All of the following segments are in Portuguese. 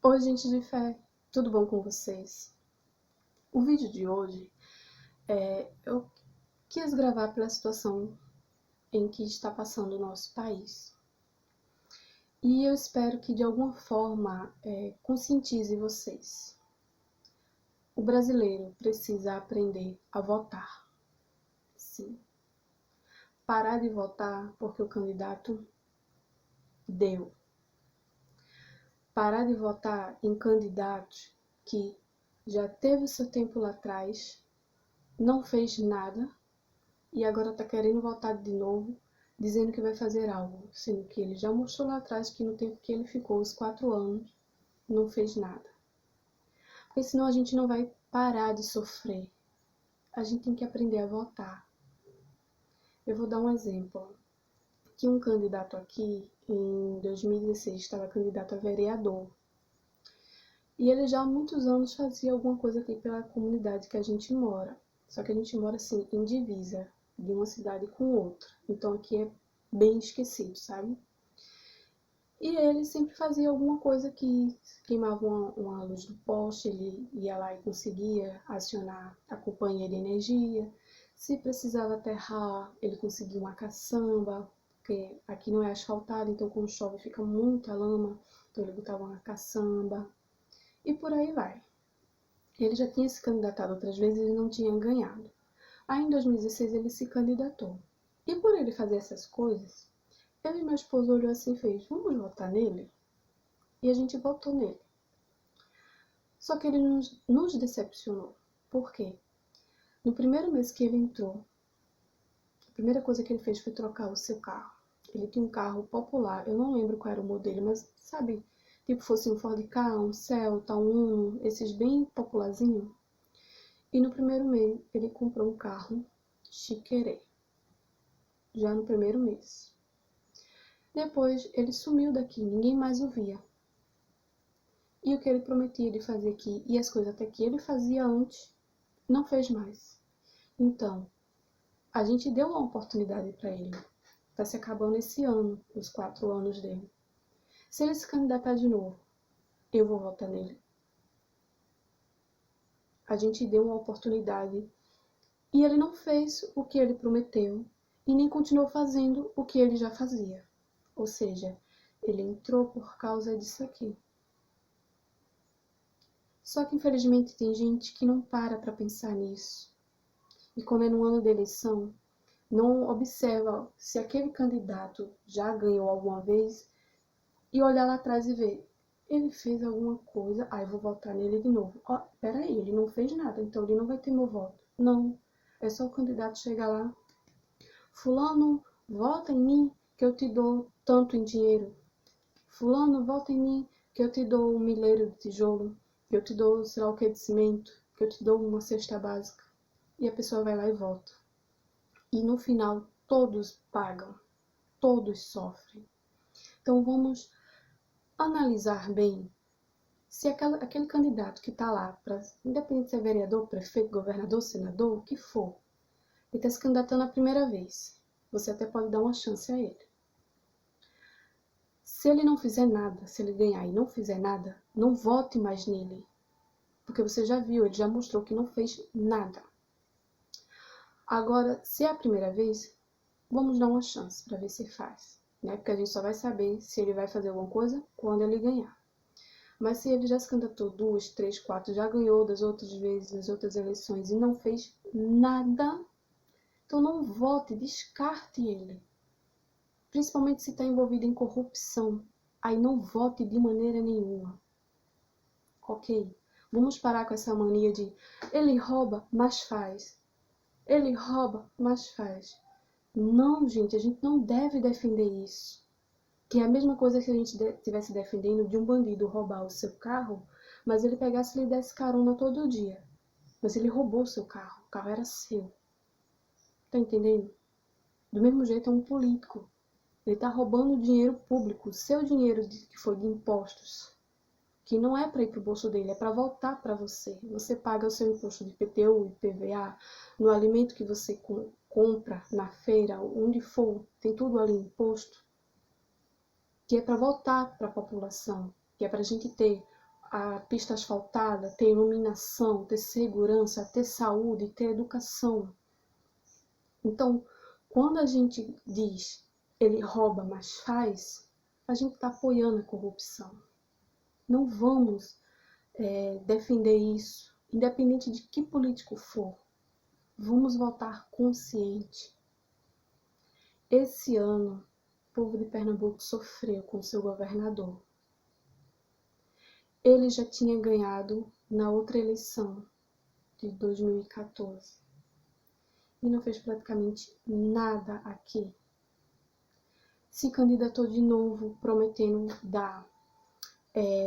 Oi, gente de fé, tudo bom com vocês? O vídeo de hoje eu quis gravar pela situação em que está passando o nosso país. E eu espero que de alguma forma conscientize vocês. O brasileiro precisa aprender a votar. Sim. Parar de votar porque o candidato deu. Parar de votar em candidatos que já teve o seu tempo lá atrás, não fez nada e agora está querendo voltar de novo, dizendo que vai fazer algo, sendo que ele já mostrou lá atrás que no tempo que ele ficou, os 4 anos, não fez nada. Porque senão a gente não vai parar de sofrer. A gente tem que aprender a votar. Eu vou dar um exemplo. Que um candidato aqui, em 2016, estava candidato a vereador. E ele já há muitos anos fazia alguma coisa aqui pela comunidade que a gente mora. Só que a gente mora assim, em divisa de uma cidade com outra. Então aqui é bem esquecido, sabe? E ele sempre fazia alguma coisa que queimava uma luz do poste, ele ia lá e conseguia acionar a companhia de energia. Se precisava aterrar, ele conseguia uma caçamba, porque aqui não é asfaltado, então quando chove fica muita lama, então ele botava uma caçamba. E por aí vai. Ele já tinha se candidatado outras vezes e não tinha ganhado. Aí em 2016 ele se candidatou. E por ele fazer essas coisas, eu e meu esposo olhou assim e fez, vamos votar nele? E a gente votou nele. Só que ele nos decepcionou. Por quê? No primeiro mês que ele entrou, a primeira coisa que ele fez foi trocar o seu carro. Ele tinha um carro popular, eu não lembro qual era o modelo, mas sabe, tipo fosse um Ford Ka, um Celta, um Uno, esses bem popularzinhos. E no primeiro mês ele comprou um carro chiquerê, já no primeiro mês. Depois ele sumiu daqui, ninguém mais o via. E o que ele prometia de fazer aqui, e as coisas até que ele fazia antes, não fez mais. Então, a gente deu uma oportunidade para ele. Está se acabando esse ano, os 4 anos dele. Se ele se candidatar de novo, eu vou votar nele. A gente deu uma oportunidade e ele não fez o que ele prometeu e nem continuou fazendo o que ele já fazia. Ou seja, ele entrou por causa disso aqui. Só que infelizmente tem gente que não para pensar nisso. E quando é no ano da eleição, não observa se aquele candidato já ganhou alguma vez e olhar lá atrás e ver, ele fez alguma coisa, eu vou votar nele de novo. Peraí, ele não fez nada, então ele não vai ter meu voto. Não, é só o candidato chegar lá, fulano, vota em mim que eu te dou tanto em dinheiro. Fulano, vota em mim que eu te dou 1 milheiro de tijolo, que eu te dou sei lá o que de cimento, que eu te dou uma cesta básica. E a pessoa vai lá e vota. E no final, todos pagam, todos sofrem. Então vamos analisar bem se aquele candidato que está lá, independente se é vereador, prefeito, governador, senador, o que for, ele está se candidatando a primeira vez. Você até pode dar uma chance a ele. Se ele não fizer nada, se ele ganhar e não fizer nada, não vote mais nele. Porque você já viu, ele já mostrou que não fez nada. Agora, se é a primeira vez, vamos dar uma chance para ver se faz. Né? Porque a gente só vai saber se ele vai fazer alguma coisa quando ele ganhar. Mas se ele já se candidatou 2, 3, 4, já ganhou das outras vezes, nas outras eleições e não fez nada, então não vote, descarte ele. Principalmente se está envolvido em corrupção. Aí não vote de maneira nenhuma. Ok? Vamos parar com essa mania de ele rouba, mas faz. Ele rouba, mas faz. Não, gente, a gente não deve defender isso. Que é a mesma coisa que a gente estivesse defendendo de um bandido roubar o seu carro, mas ele pegasse e lhe desse carona todo dia. Mas ele roubou o seu carro, o carro era seu. Tá entendendo? Do mesmo jeito é um político. Ele tá roubando dinheiro público, seu dinheiro que foi de impostos, que não é para ir pro bolso dele, é para voltar para você. Você paga o seu imposto de IPTU, IPVA, no alimento que você compra na feira, onde for, tem tudo ali imposto. Que é para voltar para a população, que é para a gente ter a pista asfaltada, ter iluminação, ter segurança, ter saúde, ter educação. Então, quando a gente diz ele rouba, mas faz, a gente está apoiando a corrupção. Não vamos defender isso, independente de que político for. Vamos votar consciente. Esse ano, o povo de Pernambuco sofreu com seu governador. Ele já tinha ganhado na outra eleição de 2014 e não fez praticamente nada aqui. Se candidatou de novo, prometendo dar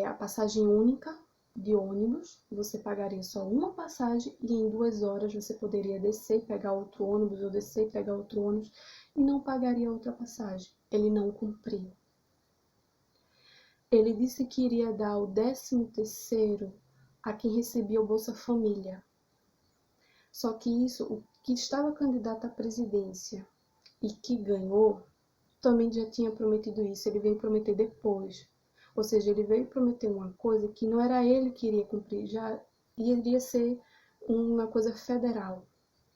a passagem única de ônibus. Você pagaria só uma passagem e em 2 horas você poderia descer e pegar outro ônibus, ou descer e pegar outro ônibus, e não pagaria outra passagem. Ele não cumpriu. Ele disse que iria dar o 13º a quem recebia o Bolsa Família. Só que isso, o que estava candidato à presidência e que ganhou, também já tinha prometido isso. Ele veio prometer depois. Ou seja, ele veio prometer uma coisa que não era ele que iria cumprir, já iria ser uma coisa federal.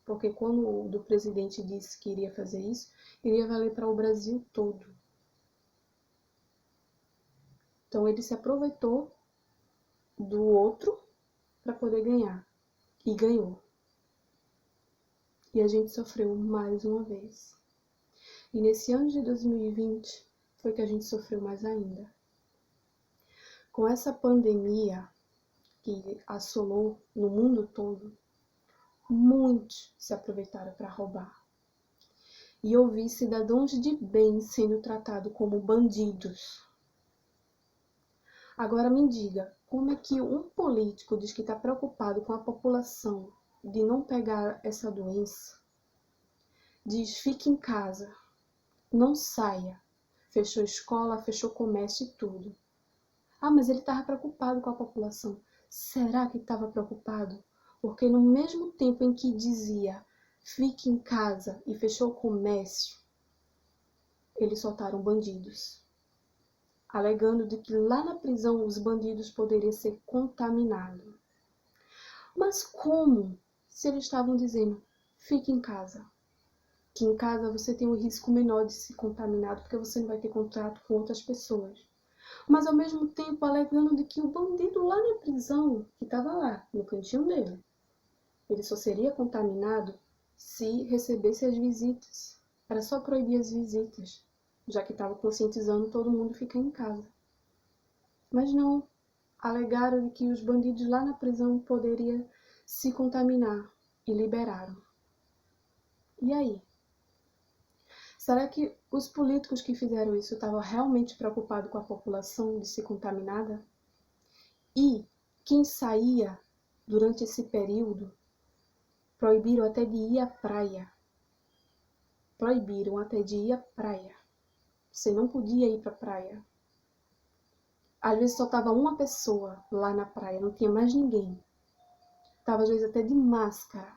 Porque quando o do presidente disse que iria fazer isso, iria valer para o Brasil todo. Então ele se aproveitou do outro para poder ganhar. E ganhou. E a gente sofreu mais uma vez. E nesse ano de 2020 foi que a gente sofreu mais ainda. Com essa pandemia que assolou no mundo todo, muitos se aproveitaram para roubar. E eu vi cidadãos de bem sendo tratados como bandidos. Agora me diga, como é que um político diz que está preocupado com a população de não pegar essa doença, diz fique em casa, não saia, fechou escola, fechou comércio e tudo. Ah, mas ele estava preocupado com a população. Será que estava preocupado? Porque no mesmo tempo em que dizia fique em casa e fechou o comércio, eles soltaram bandidos, alegando de que lá na prisão os bandidos poderiam ser contaminados. Mas como? Se eles estavam dizendo fique em casa, que em casa você tem um risco menor de ser contaminado porque você não vai ter contato com outras pessoas. Mas ao mesmo tempo alegando de que o bandido lá na prisão, que estava lá, no cantinho dele, ele só seria contaminado se recebesse as visitas. Era só proibir as visitas, já que estava conscientizando todo mundo ficar em casa. Mas não, alegaram de que os bandidos lá na prisão poderiam se contaminar e liberaram. E aí? Será que os políticos que fizeram isso estavam realmente preocupados com a população de ser contaminada? E quem saía durante esse período proibiram até de ir à praia. Proibiram até de ir à praia. Você não podia ir para a praia. Às vezes só estava uma pessoa lá na praia, não tinha mais ninguém. Estava às vezes até de máscara.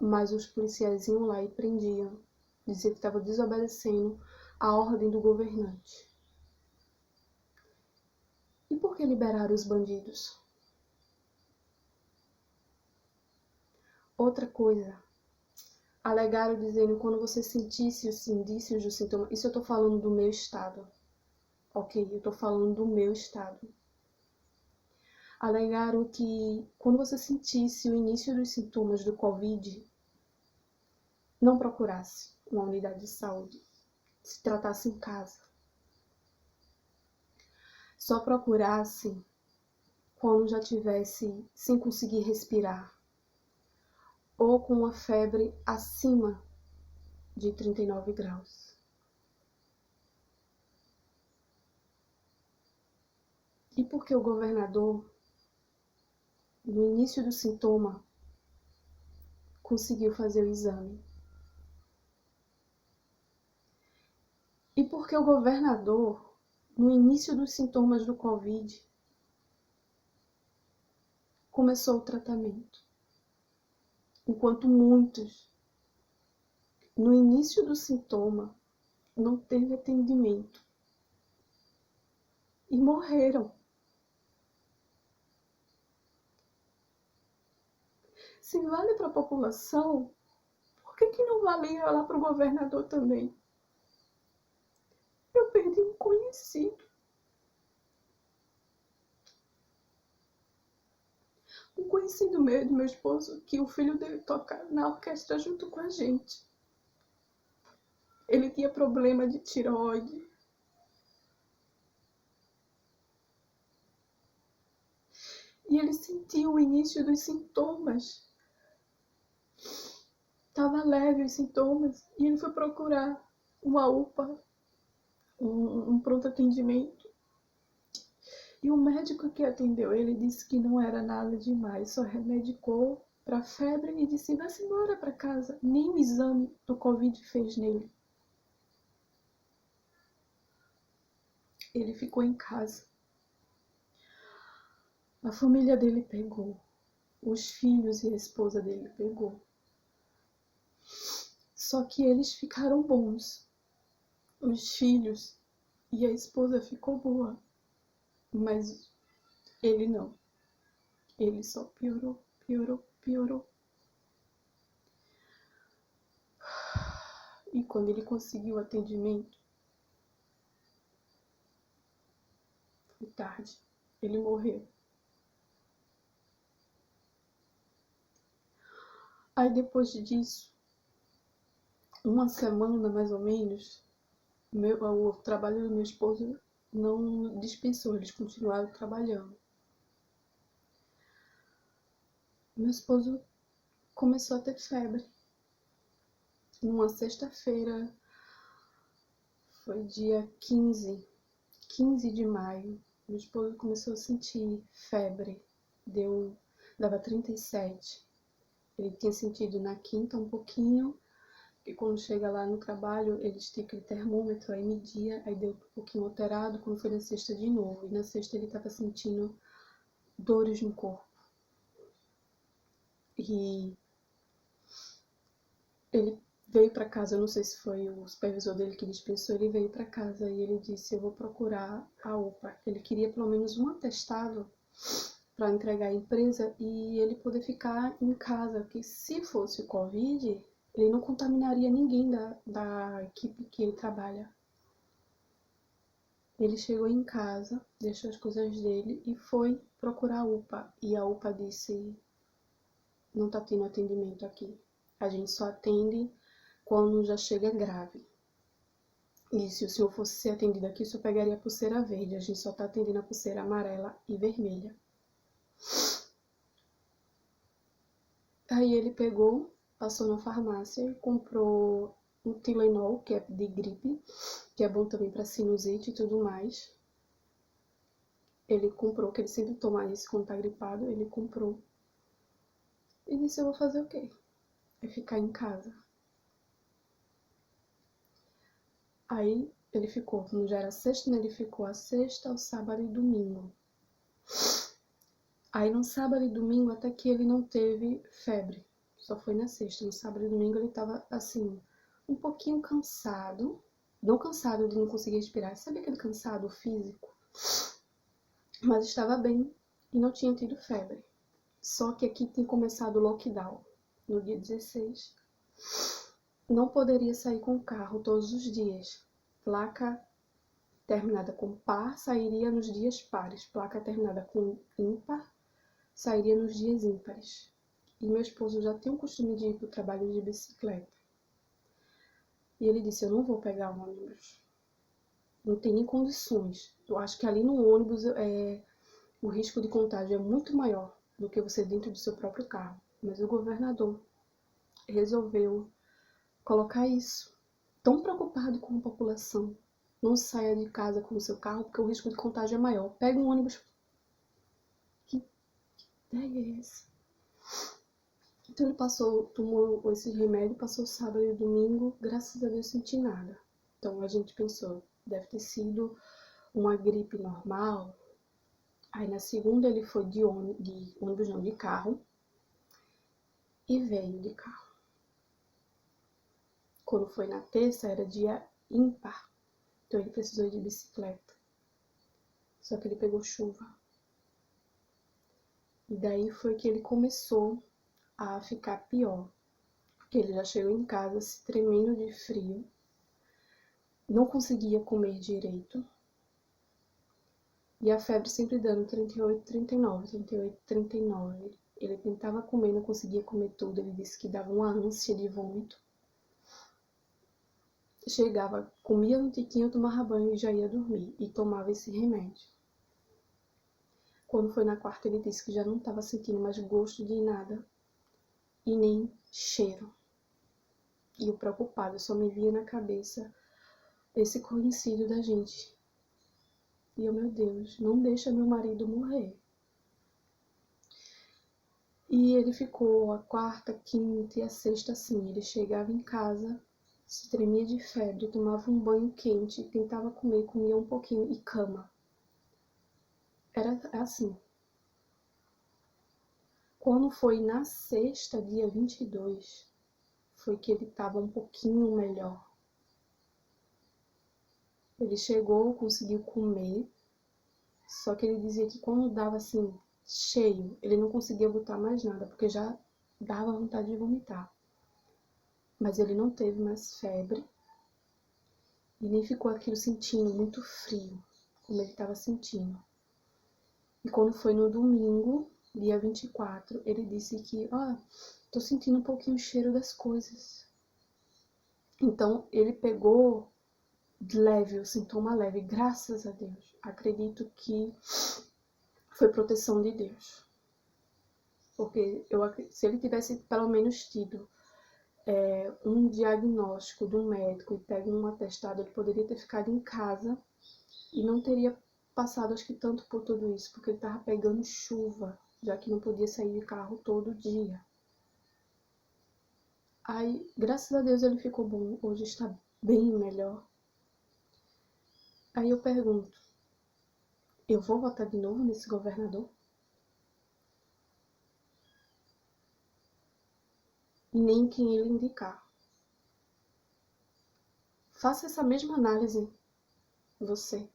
Mas os policiais iam lá e prendiam. Diziam que estava desobedecendo a ordem do governante. E por que liberaram os bandidos? Outra coisa, alegaram dizendo que quando você sentisse os indícios do sintoma, isso eu estou falando do meu estado, ok? Eu estou falando do meu estado. Alegaram que quando você sentisse o início dos sintomas do Covid, não procurasse uma unidade de saúde, se tratasse em casa. Só procurasse quando já tivesse sem conseguir respirar, ou com uma febre acima de 39 graus. E por que o governador, no início do sintoma, conseguiu fazer o exame? E por que o governador, no início dos sintomas do Covid, começou o tratamento? Enquanto muitos, no início do sintoma, não teve atendimento e morreram. Se vale para a população, por que não valia lá para o governador também? Eu perdi um conhecido. Um conhecido meu do meu esposo, que o filho dele toca na orquestra junto com a gente. Ele tinha problema de tireoide. E ele sentiu o início dos sintomas. Estava leve os sintomas. E ele foi procurar uma UPA, um pronto atendimento. E o médico que atendeu ele disse que não era nada demais, só remedicou para febre e disse: vai-se embora para casa. Nem o exame do Covid fez nele. Ele ficou em casa. A família dele pegou. Os filhos e a esposa dele pegou. Só que eles ficaram bons. Os filhos e a esposa ficou boa. Mas ele não. Ele só piorou, piorou, piorou. E quando ele conseguiu o atendimento, foi tarde. Ele morreu. Aí depois disso, uma semana mais ou menos, o trabalho do meu esposo não dispensou, eles continuaram trabalhando. Meu esposo começou a ter febre. Numa sexta-feira, foi dia 15 de maio, meu esposo começou a sentir febre. Dava 37. Ele tinha sentido na quinta um pouquinho, e quando chega lá no trabalho, eles têm aquele termômetro, aí media, aí deu um pouquinho alterado, quando foi na sexta de novo. E na sexta ele estava sentindo dores no corpo. E ele veio para casa, eu não sei se foi o supervisor dele que dispensou, ele veio para casa e ele disse: eu vou procurar a UPA. Ele queria pelo menos um atestado para entregar à empresa e ele poder ficar em casa, que se fosse o Covid, ele não contaminaria ninguém da equipe que ele trabalha. Ele chegou em casa, deixou as coisas dele e foi procurar a UPA. E a UPA disse: não tá tendo atendimento aqui. A gente só atende quando já chega grave. E se o senhor fosse ser atendido aqui, o senhor pegaria a pulseira verde. A gente só tá atendendo a pulseira amarela e vermelha. Aí ele pegou, passou na farmácia e comprou um Tylenol, que é de gripe, que é bom também para sinusite e tudo mais. Ele comprou, que ele sempre toma isso quando tá gripado, ele comprou. E disse: eu vou fazer o quê? É ficar em casa. Aí ele ficou, não já era sexta, né? Ele ficou a sexta, o sábado e domingo. Aí no sábado e domingo até que ele não teve febre. Só foi na sexta. No sábado e domingo ele tava assim, um pouquinho cansado. Não cansado de não conseguir respirar. Sabe aquele cansado físico? Mas estava bem e não tinha tido febre. Só que aqui tinha começado o lockdown no dia 16. Não poderia sair com o carro todos os dias. Placa terminada com par sairia nos dias pares. Placa terminada com ímpar sairia nos dias ímpares. E meu esposo já tem o costume de ir para o trabalho de bicicleta. E ele disse: eu não vou pegar ônibus. Não tem nem condições. Eu acho que ali no ônibus o risco de contágio é muito maior do que você dentro do seu próprio carro. Mas o governador resolveu colocar isso. Tão preocupado com a população. Não saia de casa com o seu carro porque o risco de contágio é maior. Pega um ônibus. Que ideia é essa? Então ele tomou esse remédio, passou sábado e domingo, graças a Deus senti nada. Então a gente pensou, deve ter sido uma gripe normal. Aí na segunda ele foi de ônibus não, de carro. E veio de carro. Quando foi na terça era dia ímpar. Então ele precisou ir de bicicleta. Só que ele pegou chuva. E daí foi que ele começou a ficar pior, porque ele já chegou em casa se tremendo de frio, não conseguia comer direito, e a febre sempre dando 38, 39, 38, 39. Ele tentava comer, não conseguia comer tudo, ele disse que dava uma ânsia de vômito. Chegava, comia um tiquinho, tomava banho e já ia dormir, e tomava esse remédio. Quando foi na quarta, ele disse que já não estava sentindo mais gosto de nada e nem cheiro. E eu preocupada, só me via na cabeça esse conhecido da gente. E eu, meu Deus, não deixa meu marido morrer. E ele ficou a quarta, quinta e a sexta assim. Ele chegava em casa, se tremia de febre, tomava um banho quente, tentava comer, comia um pouquinho e cama. Era assim. Quando foi na sexta, dia 22, foi que ele estava um pouquinho melhor. Ele chegou, conseguiu comer, só que ele dizia que quando dava assim, cheio, ele não conseguia botar mais nada, porque já dava vontade de vomitar. Mas ele não teve mais febre e nem ficou aquilo sentindo muito frio, como ele estava sentindo. E quando foi no domingo, dia 24, ele disse que, tô sentindo um pouquinho o cheiro das coisas. Então, ele pegou leve, o sintoma leve, graças a Deus. Acredito que foi proteção de Deus. Porque se ele tivesse pelo menos tido um diagnóstico de um médico e pego um atestado, ele poderia ter ficado em casa e não teria passado, acho que tanto por tudo isso, porque ele estava pegando chuva, já que não podia sair de carro todo dia. Aí, graças a Deus, ele ficou bom, hoje está bem melhor. Aí eu pergunto, eu vou votar de novo nesse governador? E nem quem ele indicar. Faça essa mesma análise, você.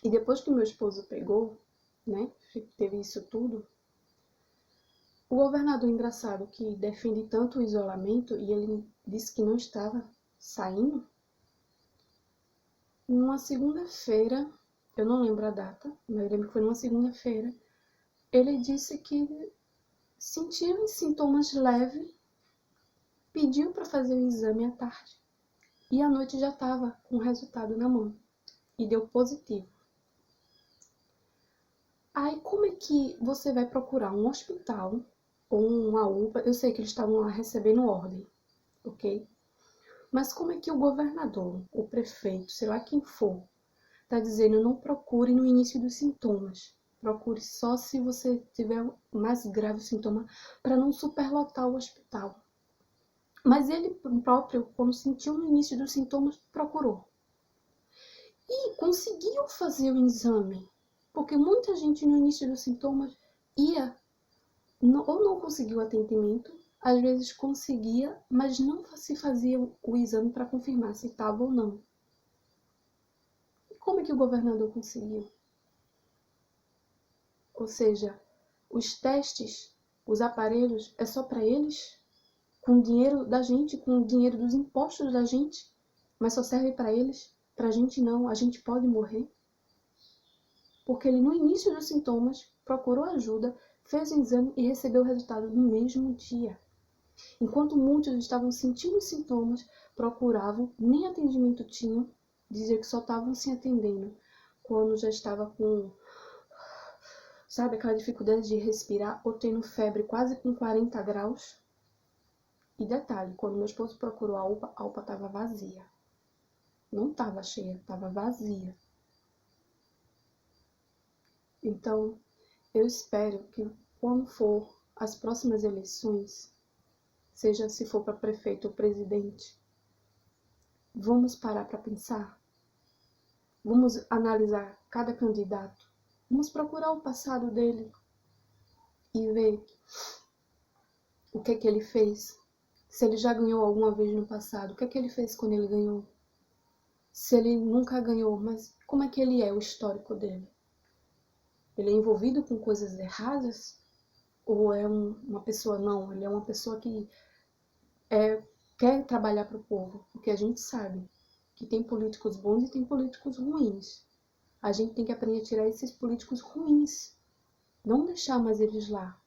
E depois que meu esposo pegou, né, teve isso tudo, o governador engraçado que defende tanto o isolamento, e ele disse que não estava saindo, numa segunda-feira, eu não lembro a data, mas eu lembro que foi numa segunda-feira, ele disse que sentia sintomas leves, pediu para fazer o exame à tarde, e à noite já estava com o resultado na mão, e deu positivo. Aí como é que você vai procurar um hospital ou uma UPA? Eu sei que eles estavam lá recebendo ordem, ok? Mas como é que o governador, o prefeito, sei lá quem for, está dizendo não procure no início dos sintomas. Procure só se você tiver mais grave sintoma para não superlotar o hospital. Mas ele próprio, quando sentiu no início dos sintomas, procurou. E conseguiu fazer o exame. Porque muita gente no início dos sintomas ia, ou não conseguiu atendimento, às vezes conseguia, mas não se fazia o exame para confirmar se estava ou não. E como é que o governador conseguiu? Ou seja, os testes, os aparelhos, é só para eles? Com o dinheiro da gente, com o dinheiro dos impostos da gente? Mas só serve para eles? Para a gente não, a gente pode morrer? Porque ele no início dos sintomas procurou ajuda, fez o exame e recebeu o resultado no mesmo dia. Enquanto muitos estavam sentindo sintomas, procuravam, nem atendimento tinham, diziam que só estavam se atendendo quando já estava com, sabe, aquela dificuldade de respirar ou tendo febre quase com 40 graus. E detalhe, quando meu esposo procurou a UPA estava vazia. Não estava cheia, estava vazia. Então, eu espero que quando for as próximas eleições, seja se for para prefeito ou presidente, vamos parar para pensar, vamos analisar cada candidato, vamos procurar o passado dele e ver o que ele fez, se ele já ganhou alguma vez no passado, o que ele fez quando ele ganhou, se ele nunca ganhou, mas como é que ele é, o histórico dele? Ele é envolvido com coisas erradas? ou é uma pessoa, não, ele é uma pessoa que quer trabalhar para o povo, porque a gente sabe que tem políticos bons e tem políticos ruins. A gente tem que aprender a tirar esses políticos ruins, não deixar mais eles lá.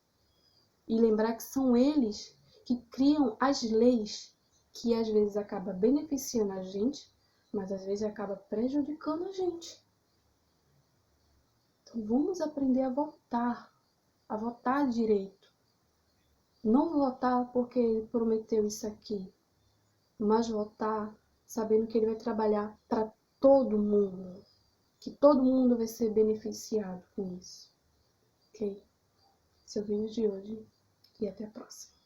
E lembrar que são eles que criam as leis que às vezes acaba beneficiando a gente, mas às vezes acaba prejudicando a gente. Então vamos aprender a votar direito. Não votar porque ele prometeu isso aqui, mas votar sabendo que ele vai trabalhar para todo mundo, que todo mundo vai ser beneficiado com isso. Ok? Esse é o vídeo de hoje e até a próxima.